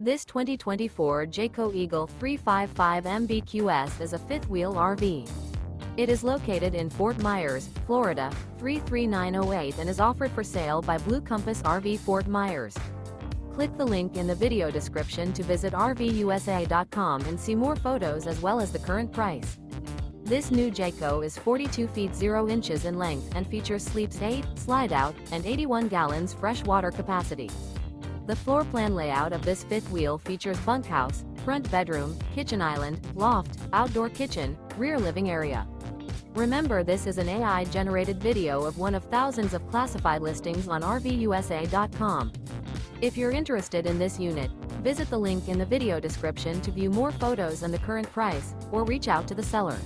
This 2024 Jayco Eagle 355 MBQS is a fifth-wheel RV. It is located in Fort Myers, Florida, 33908 and is offered for sale by Blue Compass RV Fort Myers. Click the link in the video description to visit RVUSA.com and see more photos as well as the current price. This new Jayco is 42 feet 0 inches in length and features sleeps 8, slide-out, and 81 gallons fresh water capacity. The floor plan layout of this fifth wheel features bunkhouse, front bedroom, kitchen island, loft, outdoor kitchen, rear living area. Remember, this is an AI-generated video of one of thousands of classified listings on RVUSA.com. If you're interested in this unit, visit the link in the video description to view more photos and the current price, or reach out to the seller.